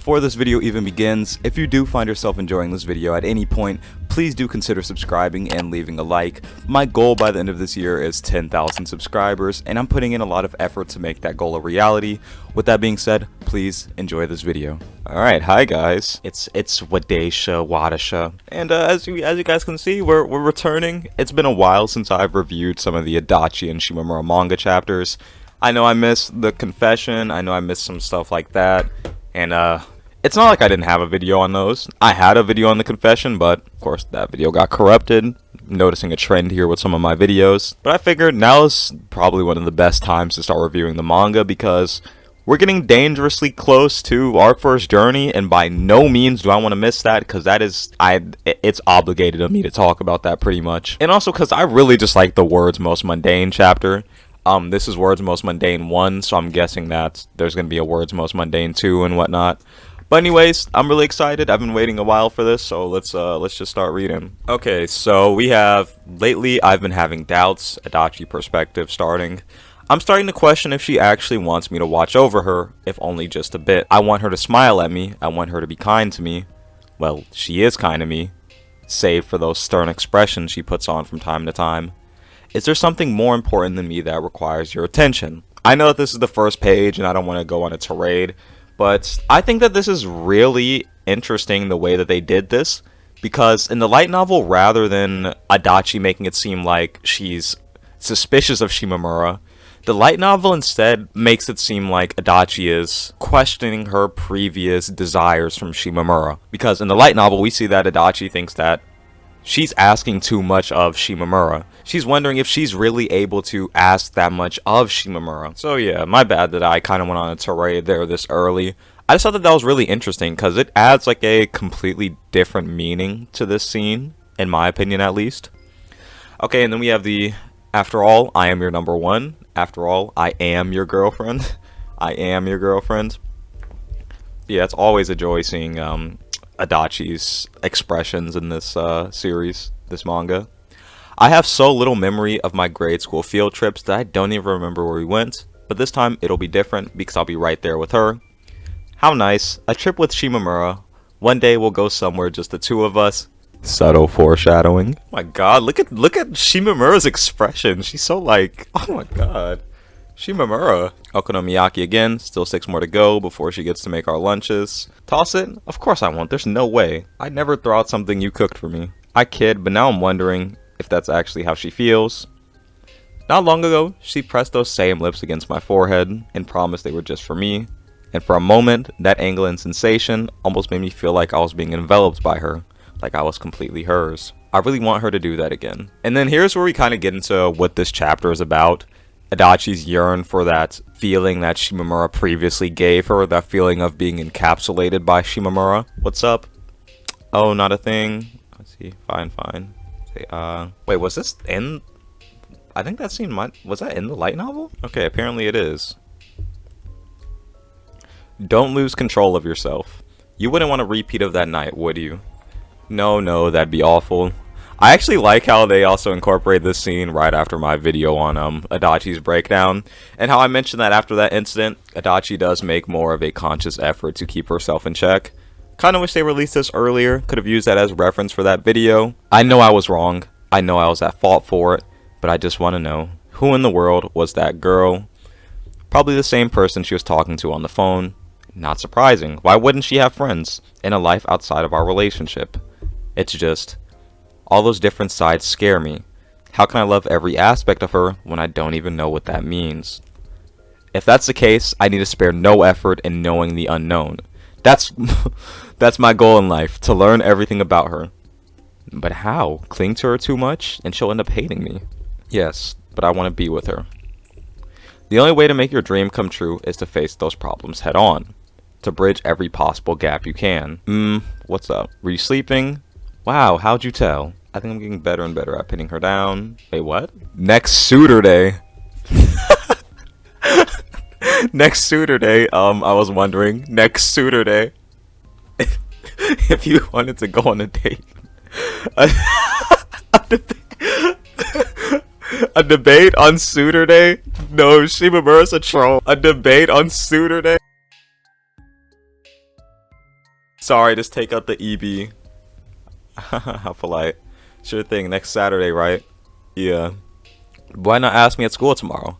Before this video even begins, if you do find yourself enjoying this video at any point, please do consider subscribing and leaving a like. My goal by the end of this year is 10,000 subscribers, and I'm putting in a lot of effort to make that goal a reality. With that being said, please enjoy this video. Alright, hi guys. It's Wadasha. And as you guys can see, we're returning. It's been a while since I've reviewed some of the Adachi and Shimamura manga chapters. I know I missed the confession, I know I missed some stuff like that. And it's not like I didn't have a video on those. I had a video on the confession, but of course that video got corrupted. Noticing a trend here with some of my videos. But I figured now is probably one of the best times to start reviewing the manga because we're getting dangerously close to our first journey, and by no means do I want to miss that because that is, it's obligated of me to talk about that pretty much. And also because I really just like the World's Most Mundane chapter. This is World's Most Mundane 1, so I'm guessing that there's going to be a World's Most Mundane 2 and whatnot. But anyways, I'm really excited. I've been waiting a while for this, so let's just start reading. Okay, so we have, lately I've been having doubts, Adachi perspective starting. I'm starting to question if she actually wants me to watch over her, if only just a bit. I want her to smile at me, I want her to be kind to me. Well, she is kind to me, save for those stern expressions she puts on from time to time. Is there something more important than me that requires your attention? I know that this is the first page and I don't want to go on a tirade, but I think that this is really interesting the way that they did this, because in the light novel, rather than Adachi making it seem like she's suspicious of Shimamura, the light novel instead makes it seem like Adachi is questioning her previous desires from Shimamura. Because in the light novel, we see that Adachi thinks that she's asking too much of Shimamura. She's wondering if she's really able to ask that much of Shimamura. So yeah, my bad that I kind of went on a tirade there this early. I just thought that was really interesting because it adds like a completely different meaning to this scene, in my opinion at least. Okay, and then we have the, after all, I am your number one. After all, I am your girlfriend. I am your girlfriend. Yeah, it's always a joy seeing Adachi's expressions in this series, this manga. I have so little memory of my grade school field trips that I don't even remember where we went, but this time it'll be different because I'll be right there with her. How nice, a trip with Shimamura. One day we'll go somewhere just the two of us. Subtle foreshadowing. Oh my god, look at Shimamura's expression. She's so like, oh my god. Shimamura. Okonomiyaki again, still 6 more to go before she gets to make our lunches. Toss it? Of course I won't, there's no way. I'd never throw out something you cooked for me. I kid, but now I'm wondering if that's actually how she feels. Not long ago, she pressed those same lips against my forehead and promised they were just for me. And for a moment, that angle and sensation almost made me feel like I was being enveloped by her, like I was completely hers. I really want her to do that again. And then here's where we kind of get into what this chapter is about. Adachi's yearn for that feeling that Shimamura previously gave her, that feeling of being encapsulated by Shimamura. What's up? Oh, not a thing. Let's see. Fine. Wait, was this in? I think that scene was that in the light novel? Okay, apparently it is. Don't lose control of yourself. You wouldn't want a repeat of that night, would you? No, that'd be awful. I actually like how they also incorporate this scene right after my video on Adachi's breakdown, and how I mentioned that after that incident, Adachi does make more of a conscious effort to keep herself in check. Kinda wish they released this earlier, could have used that as reference for that video. I know I was wrong, I know I was at fault for it, but I just want to know, who in the world was that girl? Probably the same person she was talking to on the phone. Not surprising, why wouldn't she have friends, in a life outside of our relationship? It's just, all those different sides scare me. How can I love every aspect of her when I don't even know what that means? If that's the case, I need to spare no effort in knowing the unknown. That's my goal in life, to learn everything about her. But how? Cling to her too much, and she'll end up hating me. Yes, but I want to be with her. The only way to make your dream come true is to face those problems head on. To bridge every possible gap you can. What's up? Were you sleeping? Wow, how'd you tell? I think I'm getting better and better at pinning her down. Wait, what? Next suitor day. Next suitor day, I was wondering, next suitor day, if you wanted to go on a date. A debate on suitor day? No, Shimamura's a troll. A debate on suitor day? Sorry, just take out the EB. How polite. Sure thing, next Saturday, right? Yeah. Why not ask me at school tomorrow?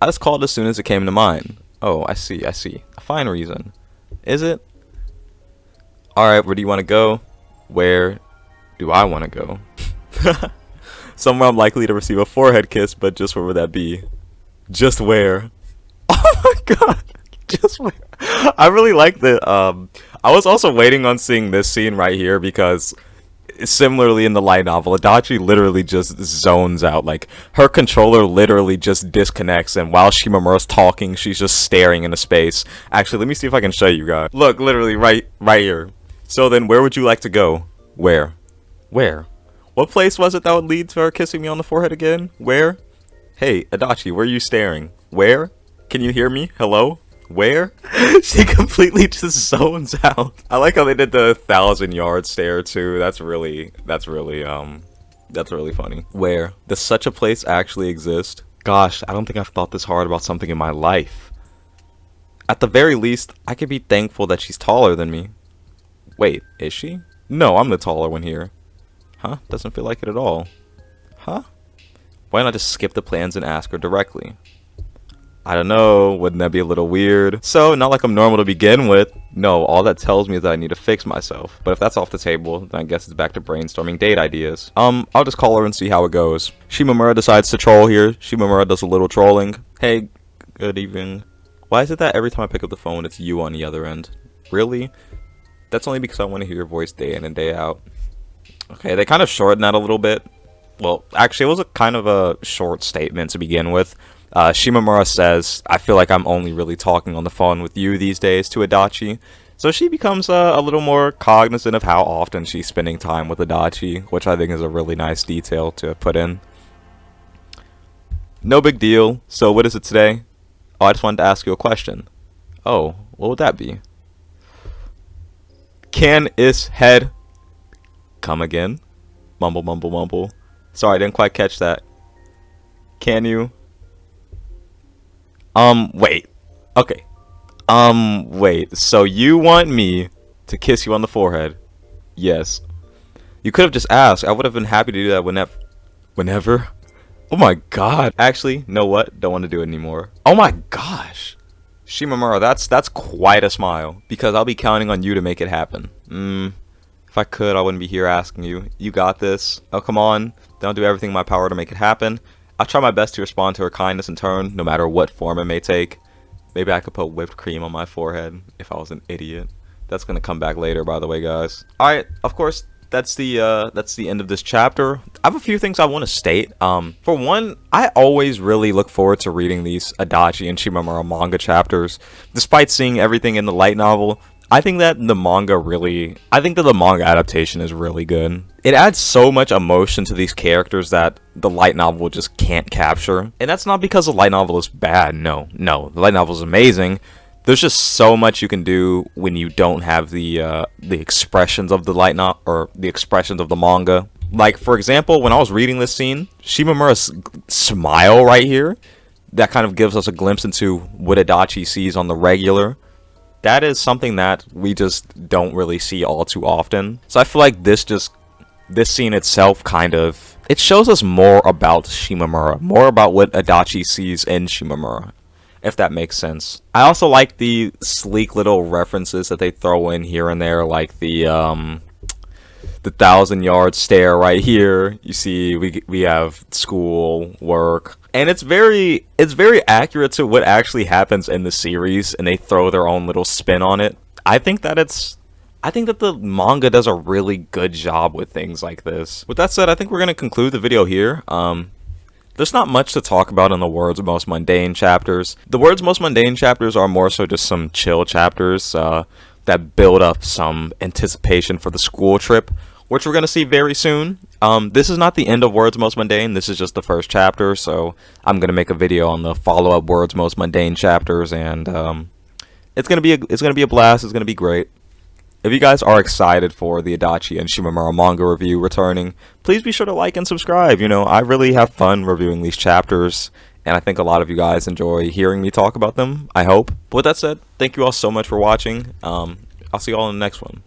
I just called as soon as it came to mind. Oh, I see. A fine reason. Is it? Alright, where do you want to go? Where do I want to go? Somewhere I'm likely to receive a forehead kiss, but just where would that be? Just where? Oh my god! Just where? I really like the, I was also waiting on seeing this scene right here because similarly in the light novel, Adachi literally just zones out. Like, her controller literally just disconnects, and while Shimamura's talking, she's just staring into space. Actually, let me see if I can show you guys. Look, literally right here. So then, where would you like to go? Where? What place was it that would lead to her kissing me on the forehead again? Where? Hey, Adachi, where are you staring? Where? Can you hear me? Hello? Where? She completely just zones out. I like how they did the 1,000-yard stare too. That's really funny. Where? Does such a place actually exist? Gosh, I don't think I've thought this hard about something in my life. At the very least, I could be thankful that she's taller than me. Wait, is she? No, I'm the taller one here. Huh? Doesn't feel like it at all. Huh? Why not just skip the plans and ask her directly? I don't know, wouldn't that be a little weird? So, not like I'm normal to begin with. No, all that tells me is that I need to fix myself. But if that's off the table, then I guess it's back to brainstorming date ideas. I'll just call her and see how it goes. Shimamura decides to troll here. Shimamura does a little trolling. Hey, good evening. Why is it that every time I pick up the phone, it's you on the other end? Really? That's only because I want to hear your voice day in and day out. Okay, they kind of shortened that a little bit. Well, actually, it was a kind of a short statement to begin with. Shimamura says, I feel like I'm only really talking on the phone with you these days to Adachi. So she becomes a little more cognizant of how often she's spending time with Adachi, which I think is a really nice detail to put in. No big deal. So what is it today? Oh, I just wanted to ask you a question. Oh, what would that be? Can is head come again? Mumble, mumble, mumble. Sorry, I didn't quite catch that. Can you? Wait. Okay. Wait. So you want me to kiss you on the forehead? Yes. You could have just asked. I would have been happy to do that whenever. Oh my god. Actually, know what? Don't want to do it anymore. Oh my gosh. Shimamura, that's quite a smile. Because I'll be counting on you to make it happen. If I could, I wouldn't be here asking you. You got this. Oh, come on. Don't do everything in my power to make it happen. I'll try my best to respond to her kindness in turn, no matter what form it may take. Maybe I could put whipped cream on my forehead if I was an idiot. That's gonna come back later, by the way, guys. Alright, of course, that's the end of this chapter. I have a few things I want to state. For one, I always really look forward to reading these Adachi and Shimamura manga chapters. Despite seeing everything in the light novel, I think that the manga adaptation is really good. It adds so much emotion to these characters that the light novel just can't capture. And that's not because the light novel is bad. No, the light novel is amazing. There's just so much you can do when you don't have the expressions of the light novel or the expressions of the manga. Like, for example, when I was reading this scene, Shimamura's smile right here, that kind of gives us a glimpse into what Adachi sees on the regular. That is something that we just don't really see all too often. So I feel like this scene itself it shows us more about Shimamura, more about what Adachi sees in Shimamura, if that makes sense. I also like the sleek little references that they throw in here and there, like the 1,000-yard stare right here. You see, we have school, work, and it's very accurate to what actually happens in the series, and they throw their own little spin on it. I think that the manga does a really good job with things like this. With that said, I think we're gonna conclude the video here. There's not much to talk about in the World's Most Mundane chapters. The World's Most Mundane chapters are more so just some chill chapters that build up some anticipation for the school trip, which we're going to see very soon. This is not the end of World's Most Mundane. This is just the first chapter, so I'm going to make a video on the follow-up World's Most Mundane chapters, and it's going to be a blast. It's going to be great. If you guys are excited for the Adachi and Shimamura manga review returning, please be sure to like and subscribe. You know, I really have fun reviewing these chapters, and I think a lot of you guys enjoy hearing me talk about them, I hope. But with that said, thank you all so much for watching. I'll see you all in the next one.